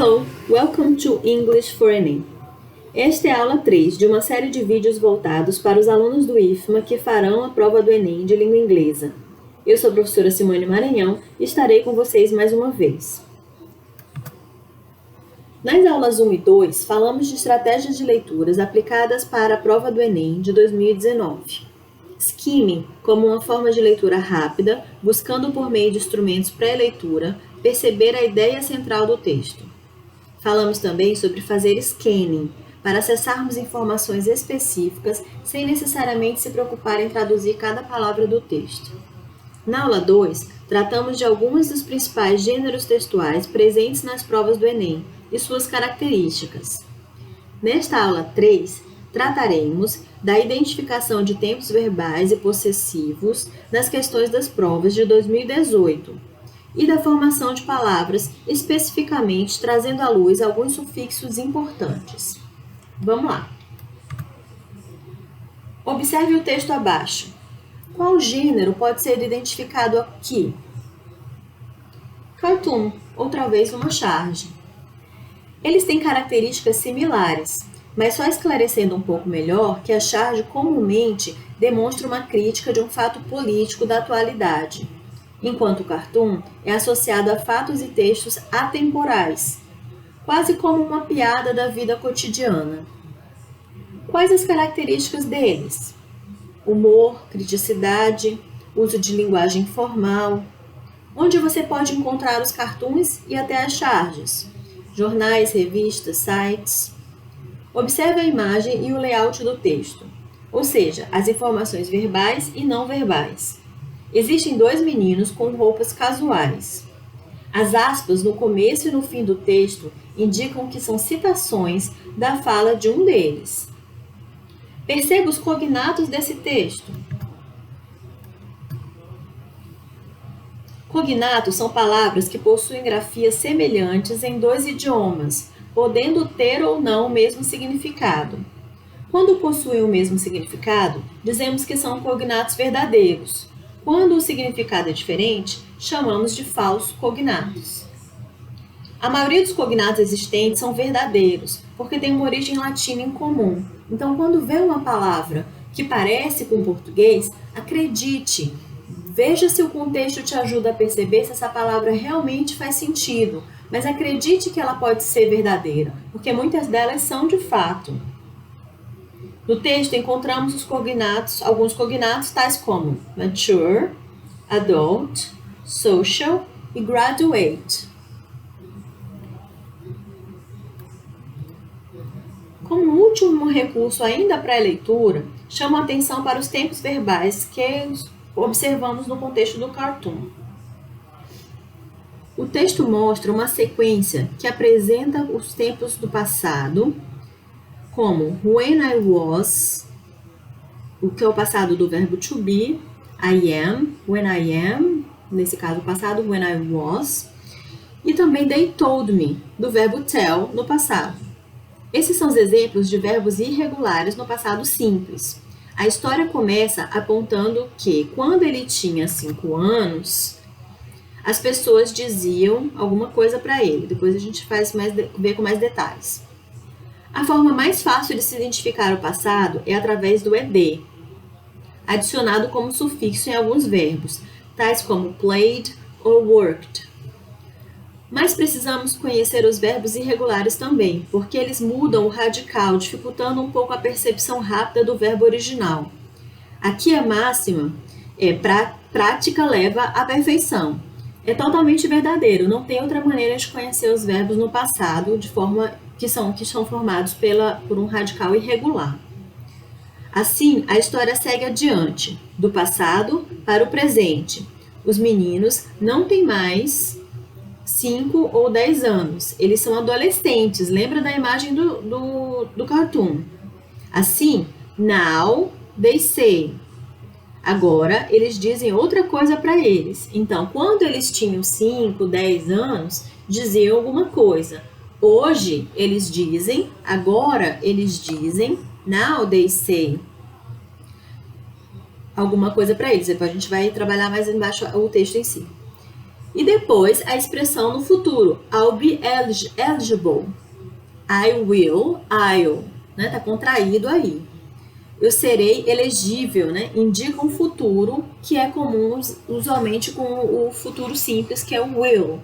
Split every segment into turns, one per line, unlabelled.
Hello, welcome to English for Enem. Esta é a aula 3 de uma série de vídeos voltados para os alunos do IFMA que farão a prova do Enem de língua inglesa. Eu sou a professora Simone Maranhão e estarei com vocês mais uma vez. Nas aulas 1 e 2, falamos de estratégias de leituras aplicadas para a prova do Enem de 2019. Skimming, como uma forma de leitura rápida, buscando por meio de instrumentos pré-leitura, perceber a ideia central do texto. Falamos também sobre fazer scanning, para acessarmos informações específicas sem necessariamente se preocupar em traduzir cada palavra do texto. Na aula 2, tratamos de alguns dos principais gêneros textuais presentes nas provas do Enem e suas características. Nesta aula 3, trataremos da identificação de tempos verbais e possessivos nas questões das provas de 2018 e da formação de palavras, especificamente trazendo à luz alguns sufixos importantes. Vamos lá! Observe o texto abaixo. Qual gênero pode ser identificado aqui? Cartoon, outra vez uma charge. Eles têm características similares, mas só esclarecendo um pouco melhor que a charge comumente demonstra uma crítica de um fato político da atualidade, enquanto o cartoon é associado a fatos e textos atemporais, quase como uma piada da vida cotidiana. Quais as características deles? Humor, criticidade, uso de linguagem formal. Onde você pode encontrar os cartoons e até as charges? Jornais, revistas, sites. Observe a imagem e o layout do texto, ou seja, as informações verbais e não verbais. Existem dois meninos com roupas casuais. As aspas no começo e no fim do texto indicam que são citações da fala de um deles. Perceba os cognatos desse texto. Cognatos são palavras que possuem grafias semelhantes em dois idiomas, podendo ter ou não o mesmo significado. Quando possuem o mesmo significado, dizemos que são cognatos verdadeiros. Quando o significado é diferente, chamamos de falsos cognatos. A maioria dos cognatos existentes são verdadeiros, porque têm uma origem latina em comum. Então, quando vê uma palavra que parece com o português, acredite. Veja se o contexto te ajuda a perceber se essa palavra realmente faz sentido, mas acredite que ela pode ser verdadeira, porque muitas delas são de fato. No texto encontramos alguns cognatos tais como mature, adult, social e graduate. Como último recurso ainda para a leitura, chamo a atenção para os tempos verbais que observamos no contexto do cartoon. O texto mostra uma sequência que apresenta os tempos do passado, como when I was, o que é o passado do verbo to be, I am, when I am, nesse caso o passado, when I was, e também they told me, do verbo tell, no passado. Esses são os exemplos de verbos irregulares no passado simples. A história começa apontando que, quando ele tinha 5 anos, as pessoas diziam alguma coisa para ele. Depois a gente vê com mais detalhes. A forma mais fácil de se identificar o passado é através do ed, adicionado como sufixo em alguns verbos, tais como played ou worked. Mas precisamos conhecer os verbos irregulares também, porque eles mudam o radical, dificultando um pouco a percepção rápida do verbo original. Aqui a máxima é prática leva à perfeição. É totalmente verdadeiro, não tem outra maneira de conhecer os verbos no passado de forma que são formados por um radical irregular. Assim, a história segue adiante, do passado para o presente. Os meninos não têm mais 5 ou 10 anos, eles são adolescentes, lembra da imagem do cartoon. Assim, now they say. Agora, eles dizem outra coisa para eles. Então, quando eles tinham 5, 10 anos, diziam alguma coisa. Hoje, eles dizem, agora eles dizem, now they say. Alguma coisa para eles. Depois a gente vai trabalhar mais embaixo o texto em si. E depois a expressão no futuro, I'll be eligible. I will, I'll, né? Tá contraído aí. Eu serei elegível, né? Indica um futuro que é comum usualmente com o futuro simples, que é o will.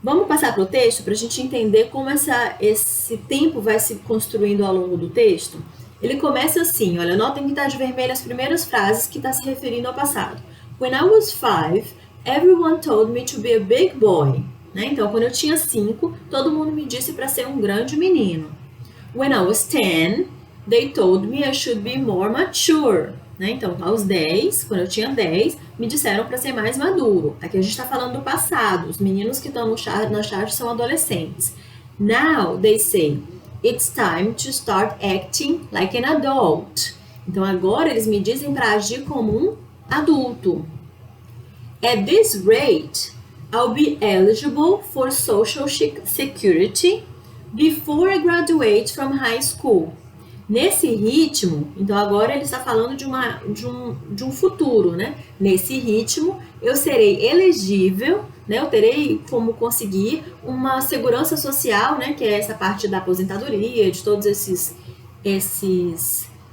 Vamos passar para o texto para a gente entender como esse tempo vai se construindo ao longo do texto? Ele começa assim, olha, notem que está de vermelho as primeiras frases que está se referindo ao passado. When I was 5, everyone told me to be a big boy. Né? Então, quando eu tinha 5, todo mundo me disse para ser um grande menino. When I was 10, they told me I should be more mature. Né? Então, aos 10, quando eu tinha 10, me disseram para ser mais maduro. Aqui a gente está falando do passado. Os meninos que estão na charge são adolescentes. Now, they say, it's time to start acting like an adult. Então, agora eles me dizem para agir como um adulto. At this rate, I'll be eligible for Social Security before I graduate from high school. Nesse ritmo, então agora ele está falando de um futuro, né? Nesse ritmo, eu serei elegível, né? Eu terei como conseguir uma segurança social, né? Que é essa parte da aposentadoria, de todos esses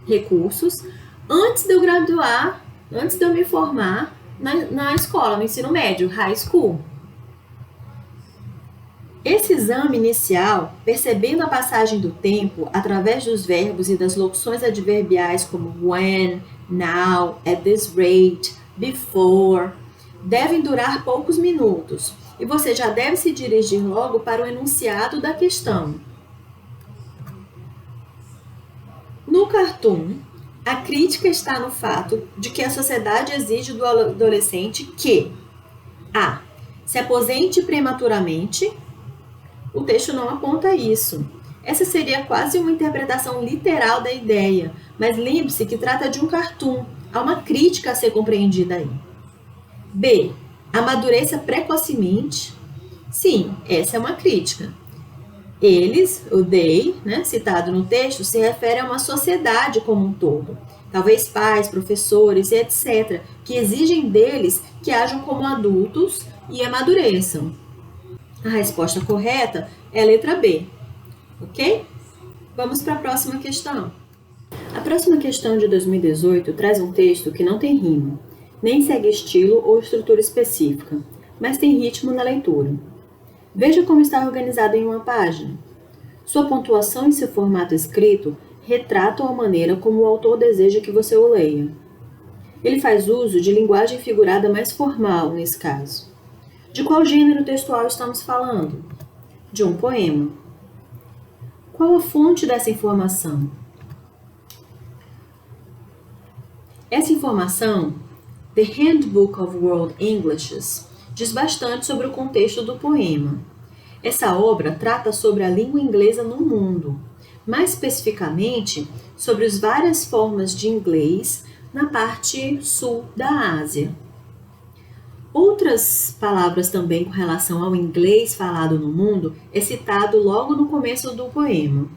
recursos, antes de eu graduar, antes de eu me formar na escola, no ensino médio, high school. Esse exame inicial, percebendo a passagem do tempo através dos verbos e das locuções adverbiais como when, now, at this rate, before, devem durar poucos minutos e você já deve se dirigir logo para o enunciado da questão. No cartoon, a crítica está no fato de que a sociedade exige do adolescente que a. Se aposente prematuramente. O texto não aponta isso. Essa seria quase uma interpretação literal da ideia, mas lembre-se que trata de um cartoon. Há uma crítica a ser compreendida aí. B. Amadureça precocemente. Sim, essa é uma crítica. Eles, o they, né, citado no texto, se refere a uma sociedade como um todo. Talvez pais, professores e etc., que exigem deles que ajam como adultos e amadureçam. A resposta correta é a letra B, ok? Vamos para a próxima questão. A próxima questão de 2018 traz um texto que não tem rima, nem segue estilo ou estrutura específica, mas tem ritmo na leitura. Veja como está organizado em uma página. Sua pontuação e seu formato escrito retratam a maneira como o autor deseja que você o leia. Ele faz uso de linguagem figurada mais formal nesse caso. De qual gênero textual estamos falando? De um poema. Qual a fonte dessa informação? Essa informação, The Handbook of World Englishes, diz bastante sobre o contexto do poema. Essa obra trata sobre a língua inglesa no mundo, mais especificamente sobre as várias formas de inglês na parte sul da Ásia. Outras palavras também com relação ao inglês falado no mundo é citado logo no começo do poema.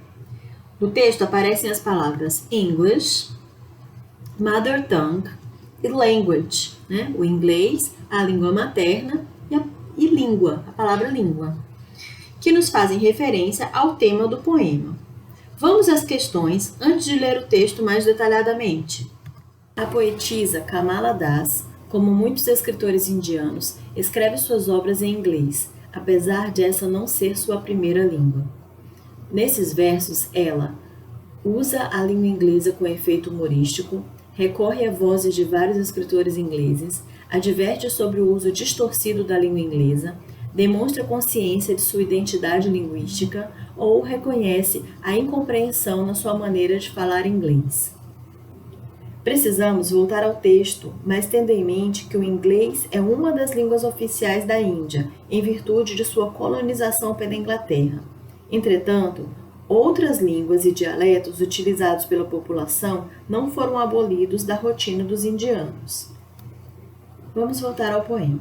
No texto aparecem as palavras English, Mother Tongue e Language, né? O inglês, a língua materna e língua, a palavra língua, que nos fazem referência ao tema do poema. Vamos às questões antes de ler o texto mais detalhadamente. A poetisa Kamala Das, como muitos escritores indianos, escreve suas obras em inglês, apesar de essa não ser sua primeira língua. Nesses versos, ela usa a língua inglesa com efeito humorístico, recorre a vozes de vários escritores ingleses, adverte sobre o uso distorcido da língua inglesa, demonstra consciência de sua identidade linguística ou reconhece a incompreensão na sua maneira de falar inglês. Precisamos voltar ao texto, mas tendo em mente que o inglês é uma das línguas oficiais da Índia, em virtude de sua colonização pela Inglaterra. Entretanto, outras línguas e dialetos utilizados pela população não foram abolidos da rotina dos indianos. Vamos voltar ao poema.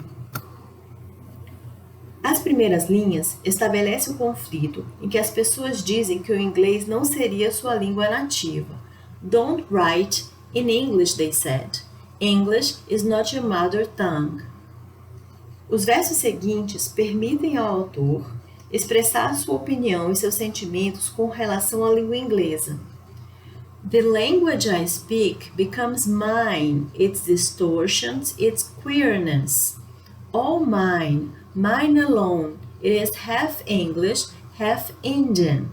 As primeiras linhas estabelecem o conflito em que as pessoas dizem que o inglês não seria sua língua nativa. Don't write in English, they said. English is not your mother tongue. Os versos seguintes permitem ao autor expressar sua opinião e seus sentimentos com relação à língua inglesa. The language I speak becomes mine, its distortions, its queerness. All mine, mine alone. It is half English, half Indian.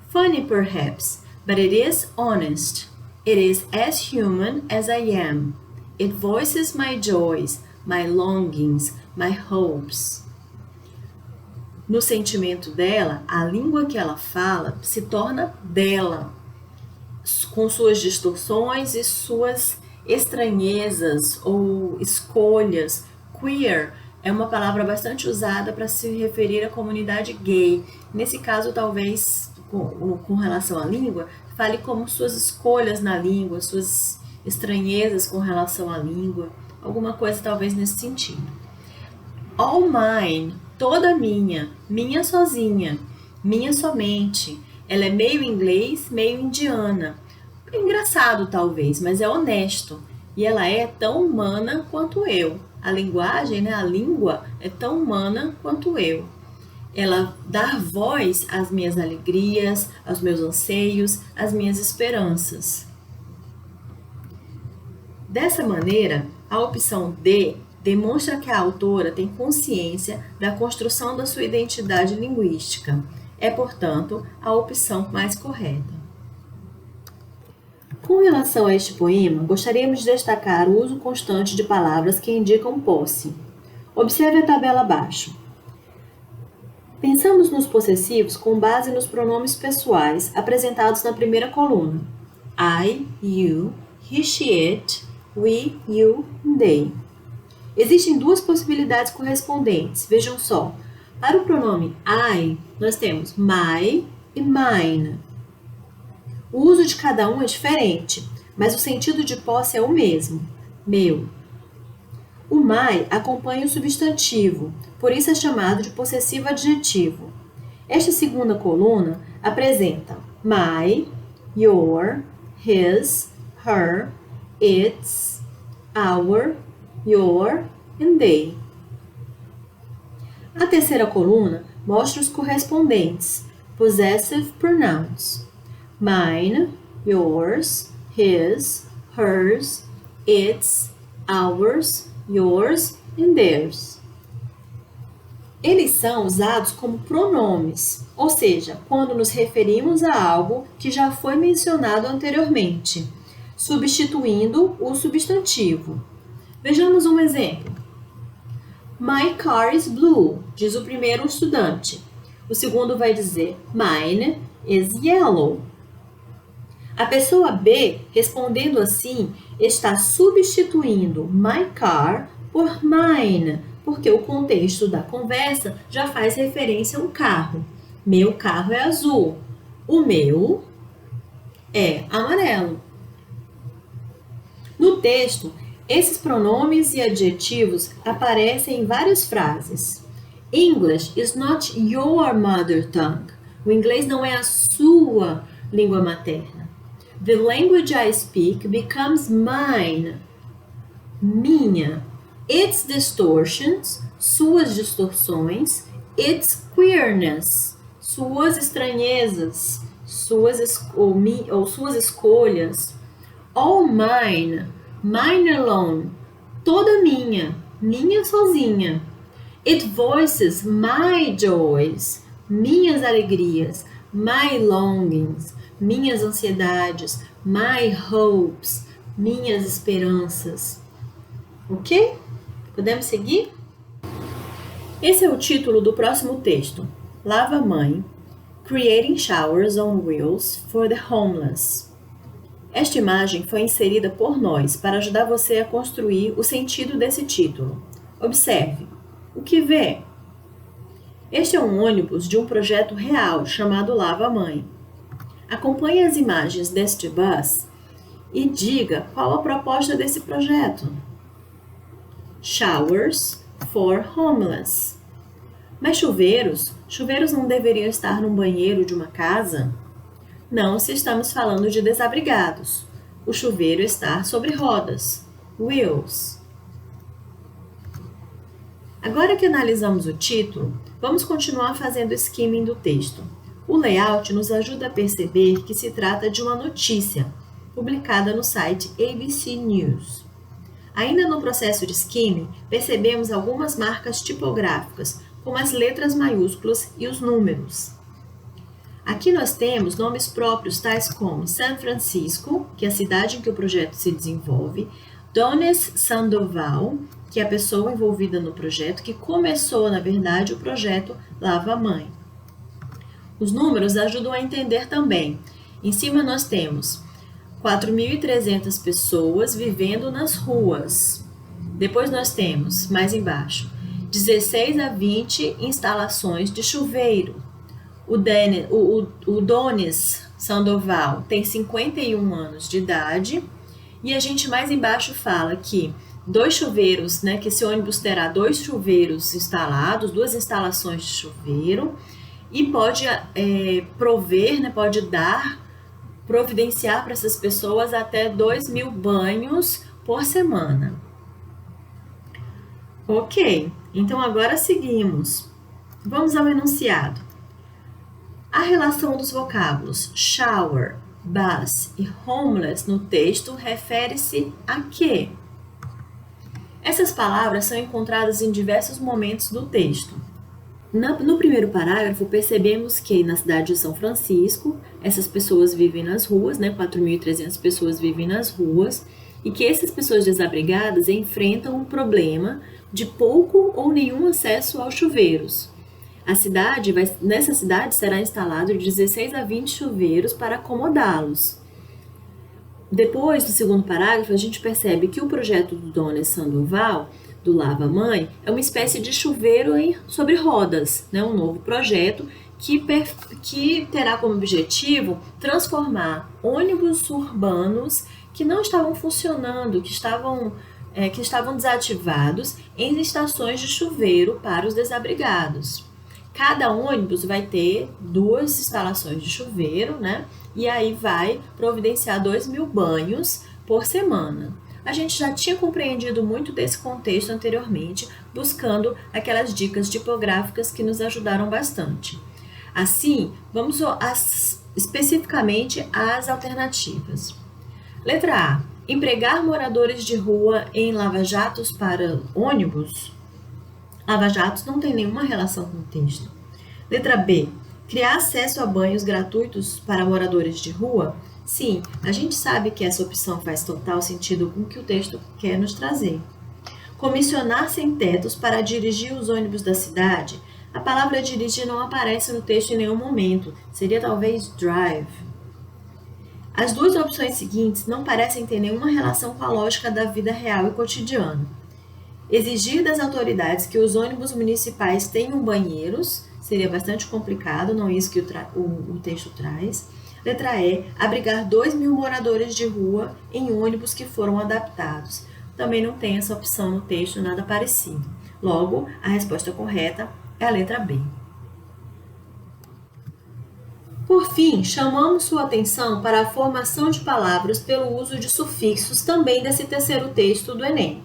Funny perhaps, but it is honest. It is as human as I am. It voices my joys, my longings, my hopes. No sentimento dela, a língua que ela fala se torna dela, com suas distorções e suas estranhezas ou escolhas. Queer é uma palavra bastante usada para se referir à comunidade gay. Nesse caso, talvez, com relação à língua, fale como suas escolhas na língua, suas estranhezas com relação à língua, alguma coisa talvez nesse sentido. All mine, toda minha, minha sozinha, minha somente. Ela é meio inglês, meio indiana. É engraçado talvez, mas é honesto. E ela é tão humana quanto eu. A linguagem, a língua é tão humana quanto eu. Ela dá voz às minhas alegrias, aos meus anseios, às minhas esperanças. Dessa maneira, a opção D demonstra que a autora tem consciência da construção da sua identidade linguística. É, portanto, a opção mais correta. Com relação a este poema, gostaríamos de destacar o uso constante de palavras que indicam posse. Observe a tabela abaixo. Pensamos nos possessivos com base nos pronomes pessoais apresentados na primeira coluna. I, you, he, she, it, we, you, they. Existem duas possibilidades correspondentes, vejam só. Para o pronome I, nós temos my e mine. O uso de cada um é diferente, mas o sentido de posse é o mesmo, meu. O my acompanha o substantivo, por isso é chamado de possessivo adjetivo. Esta segunda coluna apresenta my, your, his, her, its, our, your and they. A terceira coluna mostra os correspondentes, possessive pronouns. Mine, yours, his, hers, its, ours, yours and theirs. Eles são usados como pronomes, ou seja, quando nos referimos a algo que já foi mencionado anteriormente, substituindo o substantivo. Vejamos um exemplo. My car is blue, diz o primeiro estudante. O segundo vai dizer, mine is yellow. A pessoa B, respondendo assim, está substituindo my car por mine, porque o contexto da conversa já faz referência a um carro. Meu carro é azul. O meu é amarelo. No texto, esses pronomes e adjetivos aparecem em várias frases. English is not your mother tongue. O inglês não é a sua língua materna. The language I speak becomes mine. Minha. Its distortions, suas distorções. Its queerness, suas estranhezas, suas escolhas. All mine, mine alone, toda minha, minha sozinha. It voices my joys, minhas alegrias, my longings, minhas ansiedades, my hopes, minhas esperanças. Ok? Podemos seguir? Esse é o título do próximo texto. Lava Mãe, Creating Showers on Wheels for the Homeless. Esta imagem foi inserida por nós para ajudar você a construir o sentido desse título. Observe. O que vê? Este é um ônibus de um projeto real chamado Lava Mãe. Acompanhe as imagens deste bus e diga qual a proposta desse projeto. Showers for homeless. Mas chuveiros? Chuveiros não deveriam estar num banheiro de uma casa? Não se estamos falando de desabrigados. O chuveiro está sobre rodas. Wheels. Agora que analisamos o título, vamos continuar fazendo skimming do texto. O layout nos ajuda a perceber que se trata de uma notícia, publicada no site ABC News. Ainda no processo de skimming, percebemos algumas marcas tipográficas, como as letras maiúsculas e os números. Aqui nós temos nomes próprios tais como San Francisco, que é a cidade em que o projeto se desenvolve, Donis Sandoval, que é a pessoa envolvida no projeto, que começou, na verdade, o projeto Lava Mãe. Os números ajudam a entender também. Em cima nós temos 4.300 pessoas vivendo nas ruas. Depois nós temos, mais embaixo, 16 a 20 instalações de chuveiro. O Donis Sandoval tem 51 anos de idade e a gente mais embaixo fala que 2 chuveiros, que esse ônibus terá 2 chuveiros instalados, 2 instalações de chuveiro e pode prover, pode providenciar para essas pessoas até 2.000 banhos por semana. Ok, então agora seguimos. Vamos ao enunciado. A relação dos vocábulos shower, bath e homeless no texto refere-se a quê? Essas palavras são encontradas em diversos momentos do texto. No primeiro parágrafo, percebemos que na cidade de São Francisco, essas pessoas vivem nas ruas, 4.300 pessoas vivem nas ruas, e que essas pessoas desabrigadas enfrentam um problema de pouco ou nenhum acesso aos chuveiros. Nessa cidade será instalado de 16 a 20 chuveiros para acomodá-los. Depois, no segundo parágrafo, a gente percebe que o projeto do Donis Sandoval, do Lava Mãe, é uma espécie de chuveiro sobre rodas, um novo projeto que terá como objetivo transformar ônibus urbanos que não estavam funcionando, que estavam desativados, em estações de chuveiro para os desabrigados. Cada ônibus vai ter 2 instalações de chuveiro, e aí vai providenciar 2.000 banhos por semana. A gente já tinha compreendido muito desse contexto anteriormente, buscando aquelas dicas tipográficas que nos ajudaram bastante. Assim, vamos especificamente às alternativas. Letra A. Empregar moradores de rua em lava-jatos para ônibus? Lava-jatos não tem nenhuma relação com o texto. Letra B. Criar acesso a banhos gratuitos para moradores de rua? Sim, a gente sabe que essa opção faz total sentido com o que o texto quer nos trazer. Comissionar sem-tetos para dirigir os ônibus da cidade? A palavra dirigir não aparece no texto em nenhum momento. Seria talvez drive. As 2 opções seguintes não parecem ter nenhuma relação com a lógica da vida real e cotidiana. Exigir das autoridades que os ônibus municipais tenham banheiros seria bastante complicado, não é isso que o texto traz. Letra E. Abrigar 2.000 moradores de rua em ônibus que foram adaptados. Também não tem essa opção no texto, nada parecido. Logo, a resposta correta é a letra B. Por fim, chamamos sua atenção para a formação de palavras pelo uso de sufixos também desse terceiro texto do Enem.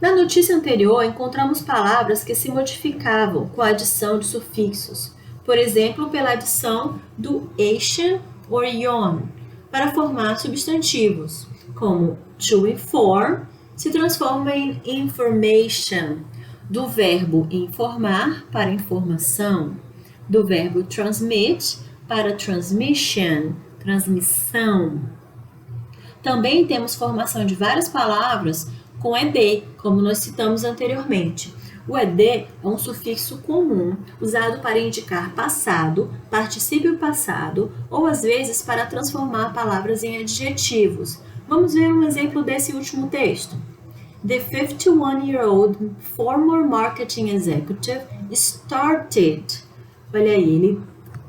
Na notícia anterior, encontramos palavras que se modificavam com a adição de sufixos, por exemplo, pela adição do ation or yon, para formar substantivos, como to inform se transforma em information, do verbo informar para informação, do verbo transmit para transmission, transmissão. Também temos formação de várias palavras com ed, como nós citamos anteriormente. O ed é um sufixo comum usado para indicar passado, particípio passado ou às vezes para transformar palavras em adjetivos. Vamos ver um exemplo desse último texto. The 51-year-old former marketing executive started. Olha aí, ele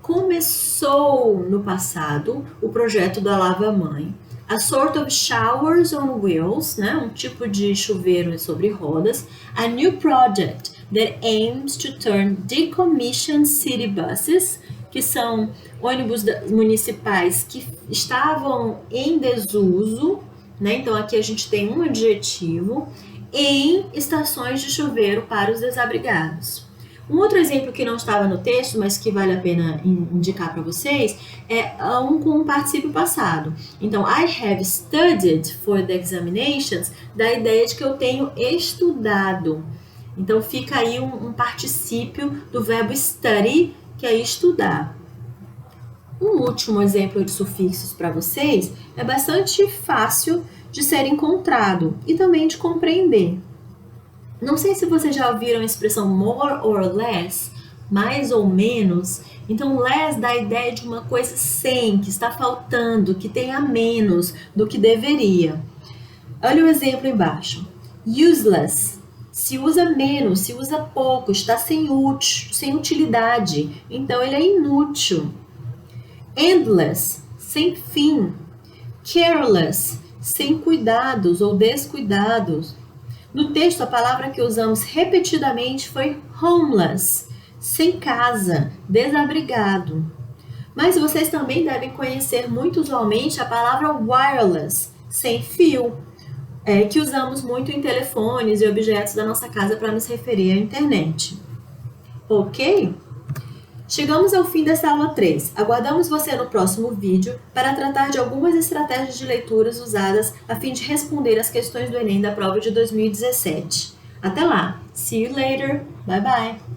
começou no passado o projeto da Lava Mãe. A sort of showers on wheels, um tipo de chuveiro sobre rodas. A new project that aims to turn decommissioned city buses, que são ônibus municipais que estavam em desuso, Então aqui a gente tem um adjetivo, em estações de chuveiro para os desabrigados. Um outro exemplo que não estava no texto, mas que vale a pena indicar para vocês, é um com o particípio passado. Então, I have studied for the examinations, dá a ideia de que eu tenho estudado. Então, fica aí um particípio do verbo study, que é estudar. Um último exemplo de sufixos para vocês é bastante fácil de ser encontrado e também de compreender. Não sei se vocês já ouviram a expressão more or less, mais ou menos. Então, less dá a ideia de uma coisa sem, que está faltando, que tem a menos do que deveria. Olha o exemplo embaixo. Useless, se usa menos, se usa pouco, está sem utilidade. Então, ele é inútil. Endless, sem fim. Careless, sem cuidados ou descuidados. No texto, a palavra que usamos repetidamente foi homeless, sem casa, desabrigado. Mas vocês também devem conhecer muito usualmente a palavra wireless, sem fio, que usamos muito em telefones e objetos da nossa casa para nos referir à internet. Ok? Chegamos ao fim dessa aula 3. Aguardamos você no próximo vídeo para tratar de algumas estratégias de leituras usadas a fim de responder às questões do Enem da prova de 2017. Até lá! See you later! Bye bye!